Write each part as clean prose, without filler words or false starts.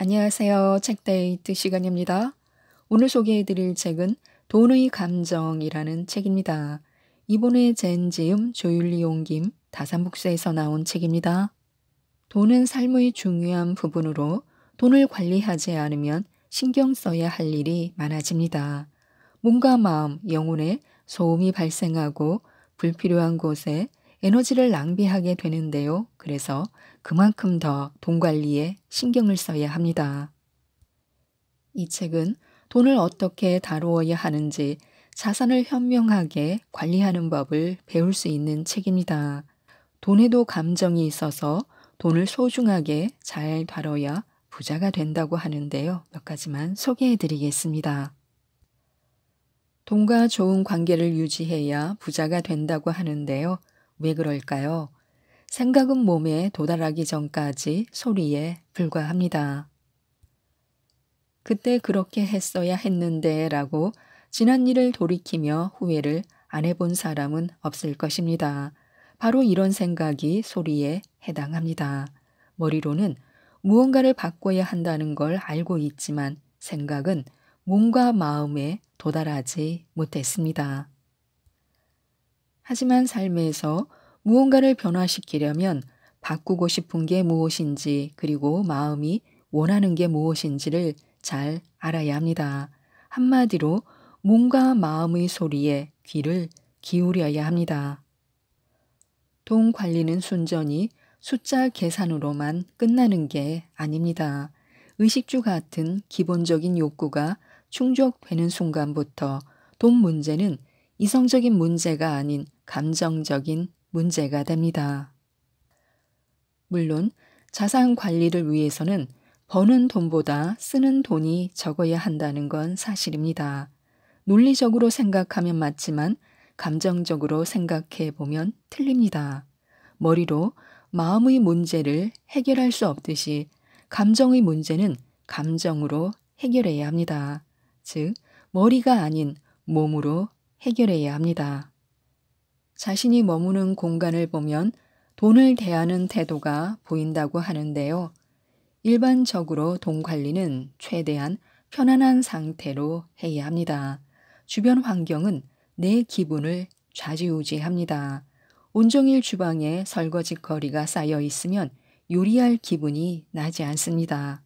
안녕하세요. 책데이트 시간입니다. 오늘 소개해드릴 책은 돈의 감정이라는 책입니다. 이번에 젠지음 조율리 옮김 다산북스에서 나온 책입니다. 돈은 삶의 중요한 부분으로 돈을 관리하지 않으면 신경 써야 할 일이 많아집니다. 몸과 마음, 영혼에 소음이 발생하고 불필요한 곳에 에너지를 낭비하게 되는데요. 그래서 그만큼 더 돈 관리에 신경을 써야 합니다. 이 책은 돈을 어떻게 다루어야 하는지 자산을 현명하게 관리하는 법을 배울 수 있는 책입니다. 돈에도 감정이 있어서 돈을 소중하게 잘 다뤄야 부자가 된다고 하는데요. 몇 가지만 소개해 드리겠습니다. 돈과 좋은 관계를 유지해야 부자가 된다고 하는데요. 왜 그럴까요? 생각은 몸에 도달하기 전까지 소리에 불과합니다. 그때 그렇게 했어야 했는데 라고 지난 일을 돌이키며 후회를 안 해본 사람은 없을 것입니다. 바로 이런 생각이 소리에 해당합니다. 머리로는 무언가를 바꿔야 한다는 걸 알고 있지만 생각은 몸과 마음에 도달하지 못했습니다. 하지만 삶에서 무언가를 변화시키려면 바꾸고 싶은 게 무엇인지 그리고 마음이 원하는 게 무엇인지를 잘 알아야 합니다. 한마디로 몸과 마음의 소리에 귀를 기울여야 합니다. 돈 관리는 순전히 숫자 계산으로만 끝나는 게 아닙니다. 의식주 같은 기본적인 욕구가 충족되는 순간부터 돈 문제는 이성적인 문제가 아닌 감정적인 문제가 됩니다. 물론 자산 관리를 위해서는 버는 돈보다 쓰는 돈이 적어야 한다는 건 사실입니다. 논리적으로 생각하면 맞지만 감정적으로 생각해 보면 틀립니다. 머리로 마음의 문제를 해결할 수 없듯이 감정의 문제는 감정으로 해결해야 합니다. 즉, 머리가 아닌 몸으로 해결해야 합니다. 자신이 머무는 공간을 보면 돈을 대하는 태도가 보인다고 하는데요. 일반적으로 돈 관리는 최대한 편안한 상태로 해야 합니다. 주변 환경은 내 기분을 좌지우지합니다. 온종일 주방에 설거지거리가 쌓여 있으면 요리할 기분이 나지 않습니다.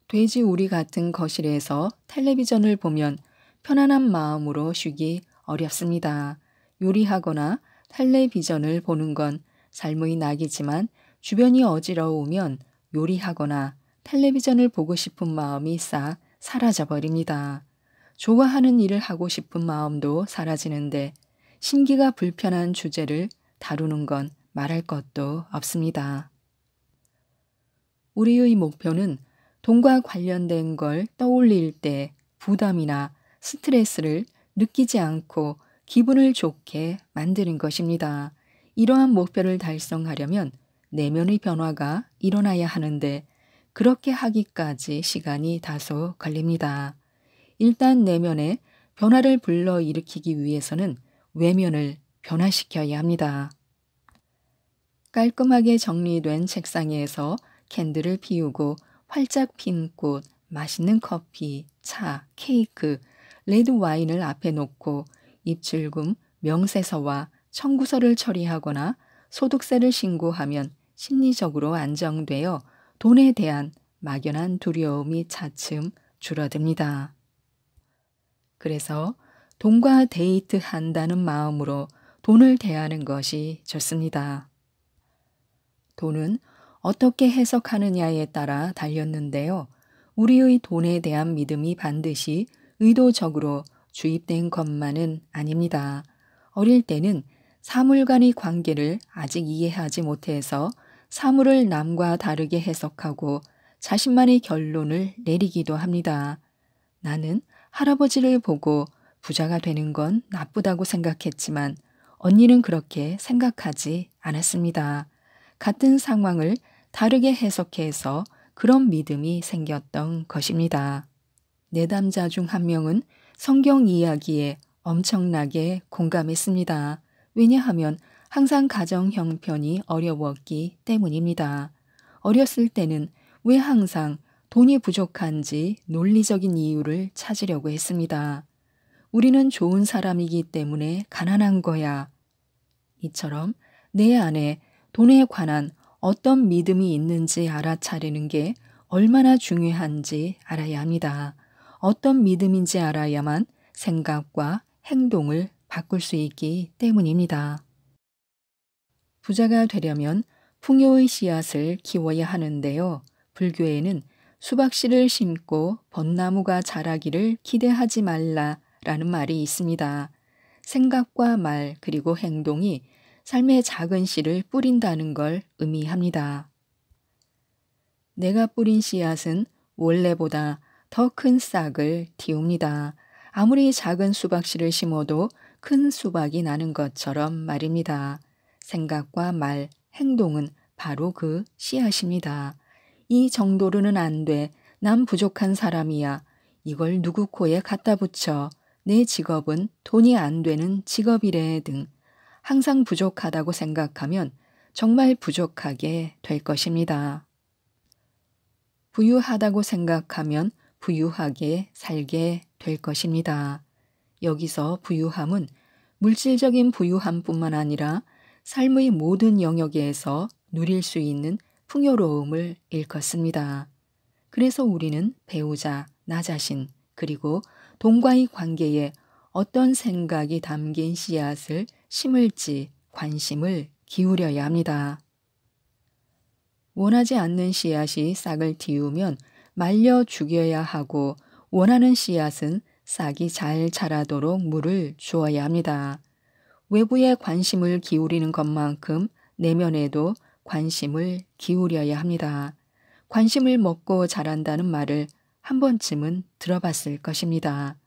돼지우리 같은 거실에서 텔레비전을 보면 편안한 마음으로 쉬기 어렵습니다. 요리하거나 텔레비전을 보는 건 삶의 낙이지만 주변이 어지러우면 요리하거나 텔레비전을 보고 싶은 마음이 싹 사라져버립니다. 좋아하는 일을 하고 싶은 마음도 사라지는데 심기가 불편한 주제를 다루는 건 말할 것도 없습니다. 우리의 목표는 돈과 관련된 걸 떠올릴 때 부담이나 스트레스를 느끼지 않고 기분을 좋게 만드는 것입니다. 이러한 목표를 달성하려면 내면의 변화가 일어나야 하는데 그렇게 하기까지 시간이 다소 걸립니다. 일단 내면에 변화를 불러일으키기 위해서는 외면을 변화시켜야 합니다. 깔끔하게 정리된 책상에서 캔들을 피우고 활짝 핀 꽃, 맛있는 커피, 차, 케이크, 레드 와인을 앞에 놓고 입출금, 명세서와 청구서를 처리하거나 소득세를 신고하면 심리적으로 안정되어 돈에 대한 막연한 두려움이 차츰 줄어듭니다. 그래서 돈과 데이트한다는 마음으로 돈을 대하는 것이 좋습니다. 돈은 어떻게 해석하느냐에 따라 달렸는데요. 우리의 돈에 대한 믿음이 반드시 의도적으로 주입된 것만은 아닙니다. 어릴 때는 사물 간의 관계를 아직 이해하지 못해서 사물을 남과 다르게 해석하고 자신만의 결론을 내리기도 합니다. 나는 할아버지를 보고 부자가 되는 건 나쁘다고 생각했지만 언니는 그렇게 생각하지 않았습니다. 같은 상황을 다르게 해석해서 그런 믿음이 생겼던 것입니다. 내담자 중 한 명은 성경 이야기에 엄청나게 공감했습니다. 왜냐하면 항상 가정 형편이 어려웠기 때문입니다. 어렸을 때는 왜 항상 돈이 부족한지 논리적인 이유를 찾으려고 했습니다. 우리는 좋은 사람이기 때문에 가난한 거야. 이처럼 내 안에 돈에 관한 어떤 믿음이 있는지 알아차리는 게 얼마나 중요한지 알아야 합니다. 어떤 믿음인지 알아야만 생각과 행동을 바꿀 수 있기 때문입니다. 부자가 되려면 풍요의 씨앗을 키워야 하는데요. 불교에는 수박씨를 심고 벚나무가 자라기를 기대하지 말라라는 말이 있습니다. 생각과 말 그리고 행동이 삶의 작은 씨를 뿌린다는 걸 의미합니다. 내가 뿌린 씨앗은 원래보다 더 큰 싹을 틔웁니다. 아무리 작은 수박씨를 심어도 큰 수박이 나는 것처럼 말입니다. 생각과 말, 행동은 바로 그 씨앗입니다. 이 정도로는 안 돼. 난 부족한 사람이야. 이걸 누구 코에 갖다 붙여. 내 직업은 돈이 안 되는 직업이래 등 항상 부족하다고 생각하면 정말 부족하게 될 것입니다. 부유하다고 생각하면 부유하게 살게 될 것입니다. 여기서 부유함은 물질적인 부유함뿐만 아니라 삶의 모든 영역에서 누릴 수 있는 풍요로움을 일컫습니다. 그래서 우리는 배우자, 나 자신, 그리고 돈과의 관계에 어떤 생각이 담긴 씨앗을 심을지 관심을 기울여야 합니다. 원하지 않는 씨앗이 싹을 틔우면 말려 죽여야 하고 원하는 씨앗은 싹이 잘 자라도록 물을 주어야 합니다. 외부에 관심을 기울이는 것만큼 내면에도 관심을 기울여야 합니다. 관심을 먹고 자란다는 말을 한 번쯤은 들어봤을 것입니다.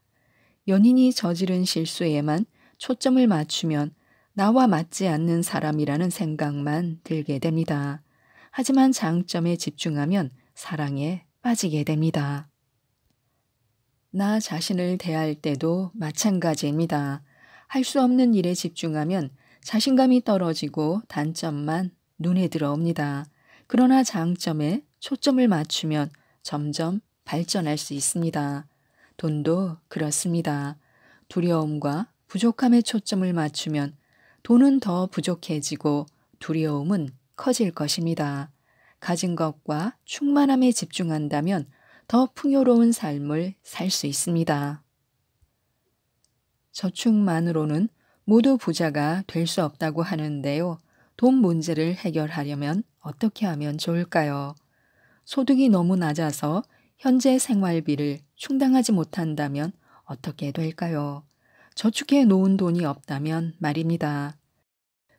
연인이 저지른 실수에만 초점을 맞추면 나와 맞지 않는 사람이라는 생각만 들게 됩니다. 하지만 장점에 집중하면 사랑에 빠지게 됩니다. 나 자신을 대할 때도 마찬가지입니다. 할 수 없는 일에 집중하면 자신감이 떨어지고 단점만 눈에 들어옵니다. 그러나 장점에 초점을 맞추면 점점 발전할 수 있습니다. 돈도 그렇습니다. 두려움과 부족함에 초점을 맞추면 돈은 더 부족해지고 두려움은 커질 것입니다. 가진 것과 충만함에 집중한다면 더 풍요로운 삶을 살 수 있습니다. 저축만으로는 모두 부자가 될 수 없다고 하는데요. 돈 문제를 해결하려면 어떻게 하면 좋을까요? 소득이 너무 낮아서 현재 생활비를 충당하지 못한다면 어떻게 될까요? 저축해 놓은 돈이 없다면 말입니다.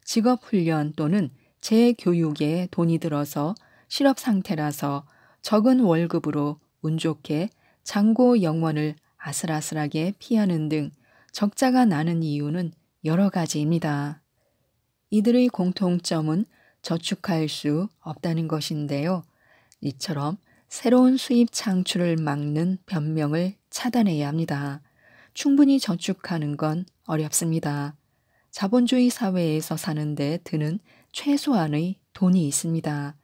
직업훈련 또는 재교육에 돈이 들어서 실업 상태라서 적은 월급으로 운 좋게 장고 영원을 아슬아슬하게 피하는 등 적자가 나는 이유는 여러 가지입니다. 이들의 공통점은 저축할 수 없다는 것인데요. 이처럼 새로운 수입 창출을 막는 변명을 차단해야 합니다. 충분히 저축하는 건 어렵습니다. 자본주의 사회에서 사는데 드는 최소한의 돈이 있습니다.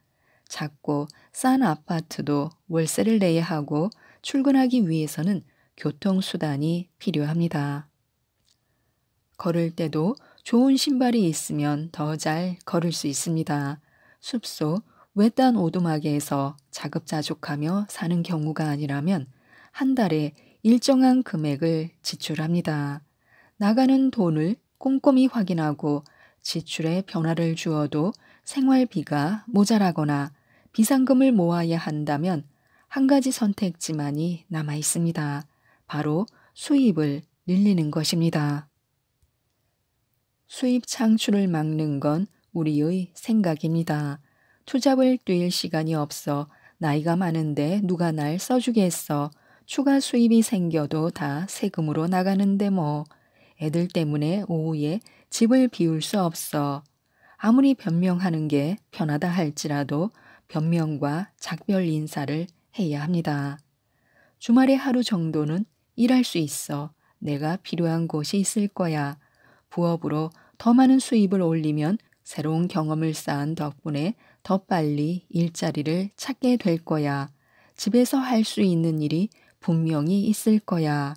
작고 싼 아파트도 월세를 내야 하고 출근하기 위해서는 교통수단이 필요합니다. 걸을 때도 좋은 신발이 있으면 더 잘 걸을 수 있습니다. 숲속 외딴 오두막에서 자급자족하며 사는 경우가 아니라면 한 달에 일정한 금액을 지출합니다. 나가는 돈을 꼼꼼히 확인하고 지출에 변화를 주어도 생활비가 모자라거나 비상금을 모아야 한다면 한 가지 선택지만이 남아 있습니다. 바로 수입을 늘리는 것입니다. 수입 창출을 막는 건 우리의 생각입니다. 투잡을 뛸 시간이 없어. 나이가 많은데 누가 날 써주겠어. 추가 수입이 생겨도 다 세금으로 나가는데 뭐. 애들 때문에 오후에 집을 비울 수 없어. 아무리 변명하는 게 편하다 할지라도 변명과 작별 인사를 해야 합니다. 주말에 하루 정도는 일할 수 있어. 내가 필요한 곳이 있을 거야. 부업으로 더 많은 수입을 올리면 새로운 경험을 쌓은 덕분에 더 빨리 일자리를 찾게 될 거야. 집에서 할 수 있는 일이 분명히 있을 거야.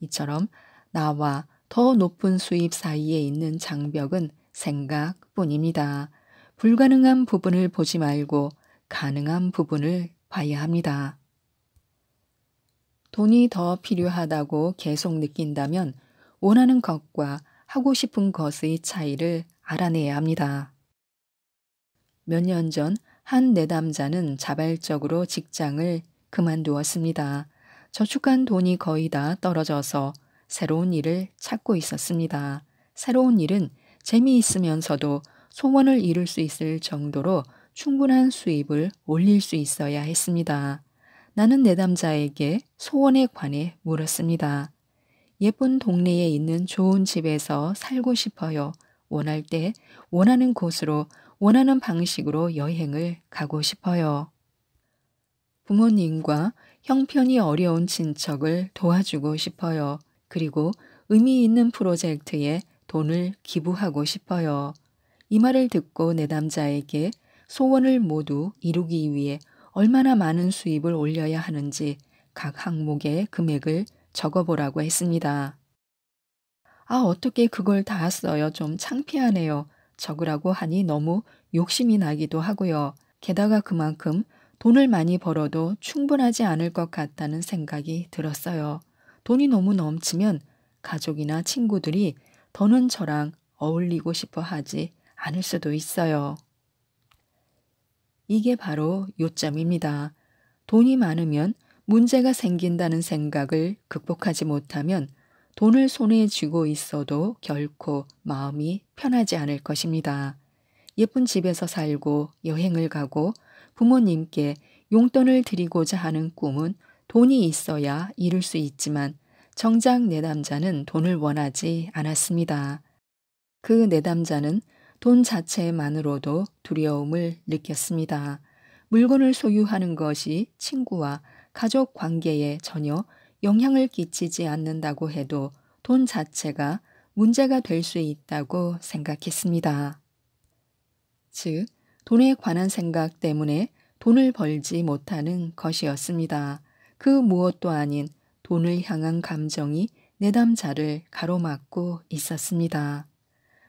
이처럼 나와 더 높은 수입 사이에 있는 장벽은 생각뿐입니다. 불가능한 부분을 보지 말고 가능한 부분을 봐야 합니다. 돈이 더 필요하다고 계속 느낀다면 원하는 것과 하고 싶은 것의 차이를 알아내야 합니다. 몇 년 전 한 내담자는 자발적으로 직장을 그만두었습니다. 저축한 돈이 거의 다 떨어져서 새로운 일을 찾고 있었습니다. 새로운 일은 재미있으면서도 소원을 이룰 수 있을 정도로 충분한 수입을 올릴 수 있어야 했습니다. 나는 내담자에게 소원에 관해 물었습니다. 예쁜 동네에 있는 좋은 집에서 살고 싶어요. 원할 때 원하는 곳으로 원하는 방식으로 여행을 가고 싶어요. 부모님과 형편이 어려운 친척을 도와주고 싶어요. 그리고 의미 있는 프로젝트에 돈을 기부하고 싶어요. 이 말을 듣고 내담자에게 소원을 모두 이루기 위해 얼마나 많은 수입을 올려야 하는지 각 항목의 금액을 적어보라고 했습니다. 아, 어떻게 그걸 다 써요? 좀 창피하네요. 적으라고 하니 너무 욕심이 나기도 하고요. 게다가 그만큼 돈을 많이 벌어도 충분하지 않을 것 같다는 생각이 들었어요. 돈이 너무 넘치면 가족이나 친구들이 더는 저랑 어울리고 싶어 하지 않을 수도 있어요. 이게 바로 요점입니다. 돈이 많으면 문제가 생긴다는 생각을 극복하지 못하면 돈을 손에 쥐고 있어도 결코 마음이 편하지 않을 것입니다. 예쁜 집에서 살고 여행을 가고 부모님께 용돈을 드리고자 하는 꿈은 돈이 있어야 이룰 수 있지만 정작 내담자는 돈을 원하지 않았습니다. 그 내담자는 돈 자체만으로도 두려움을 느꼈습니다. 물건을 소유하는 것이 친구와 가족 관계에 전혀 영향을 끼치지 않는다고 해도 돈 자체가 문제가 될 수 있다고 생각했습니다. 즉, 돈에 관한 생각 때문에 돈을 벌지 못하는 것이었습니다. 그 무엇도 아닌 돈을 향한 감정이 내담자를 가로막고 있었습니다.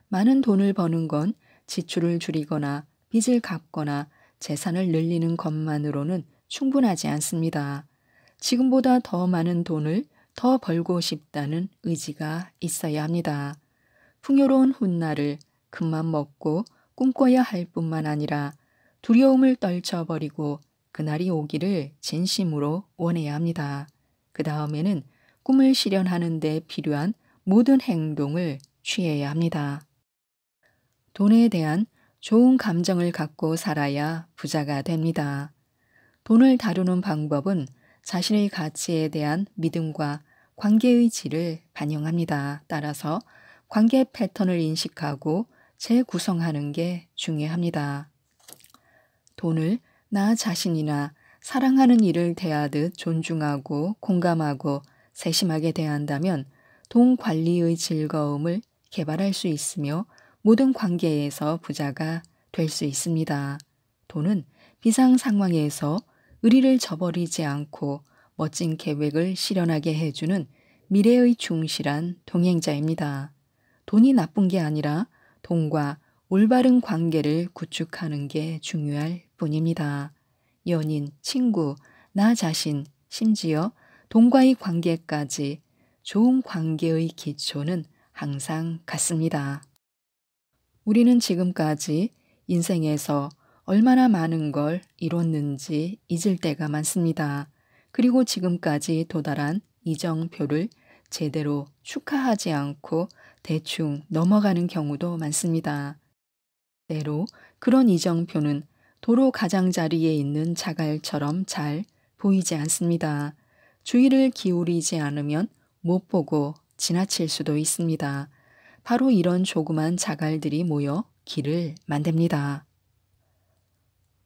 많은 돈을 버는 건 지출을 줄이거나 빚을 갚거나 재산을 늘리는 것만으로는 충분하지 않습니다. 지금보다 더 많은 돈을 더 벌고 싶다는 의지가 있어야 합니다. 풍요로운 훗날을 큰맘 먹고 꿈꿔야 할 뿐만 아니라 두려움을 떨쳐버리고 그날이 오기를 진심으로 원해야 합니다. 그 다음에는 꿈을 실현하는 데 필요한 모든 행동을 취해야 합니다. 돈에 대한 좋은 감정을 갖고 살아야 부자가 됩니다. 돈을 다루는 방법은 자신의 가치에 대한 믿음과 관계의 질을 반영합니다. 따라서 관계 패턴을 인식하고 재구성하는 게 중요합니다. 돈을 나 자신이나 사랑하는 이를 대하듯 존중하고 공감하고 세심하게 대한다면 돈 관리의 즐거움을 개발할 수 있으며 모든 관계에서 부자가 될 수 있습니다. 돈은 비상 상황에서 의리를 저버리지 않고 멋진 계획을 실현하게 해주는 미래의 충실한 동행자입니다. 돈이 나쁜 게 아니라 돈과 올바른 관계를 구축하는 게 중요할 뿐입니다. 연인, 친구, 나 자신, 심지어 돈과의 관계까지 좋은 관계의 기초는 항상 같습니다. 우리는 지금까지 인생에서 얼마나 많은 걸 이뤘는지 잊을 때가 많습니다. 그리고 지금까지 도달한 이정표를 제대로 축하하지 않고 대충 넘어가는 경우도 많습니다. 때로 그런 이정표는 도로 가장자리에 있는 자갈처럼 잘 보이지 않습니다. 주의를 기울이지 않으면 못 보고 지나칠 수도 있습니다. 바로 이런 조그만 자갈들이 모여 길을 만듭니다.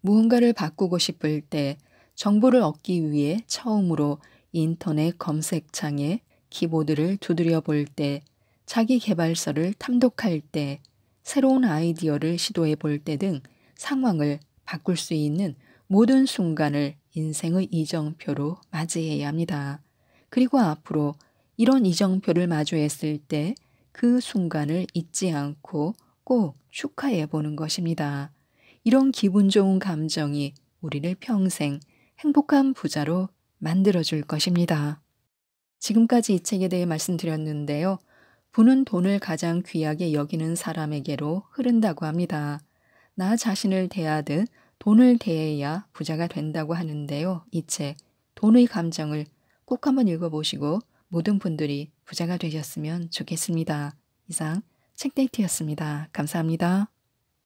무언가를 바꾸고 싶을 때 정보를 얻기 위해 처음으로 인터넷 검색창에 키보드를 두드려 볼 때, 자기 개발서를 탐독할 때, 새로운 아이디어를 시도해 볼 때 등 상황을 바꿀 수 있는 모든 순간을 인생의 이정표로 맞이해야 합니다. 그리고 앞으로 이런 이정표를 마주했을 때 그 순간을 잊지 않고 꼭 축하해 보는 것입니다. 이런 기분 좋은 감정이 우리를 평생 행복한 부자로 만들어 줄 것입니다. 지금까지 이 책에 대해 말씀드렸는데요. 부는 돈을 가장 귀하게 여기는 사람에게로 흐른다고 합니다. 나 자신을 대하듯 돈을 대해야 부자가 된다고 하는데요. 이 책, 돈의 감정을 꼭 한번 읽어보시고 모든 분들이 부자가 되셨으면 좋겠습니다. 이상 책데이트였습니다. 감사합니다.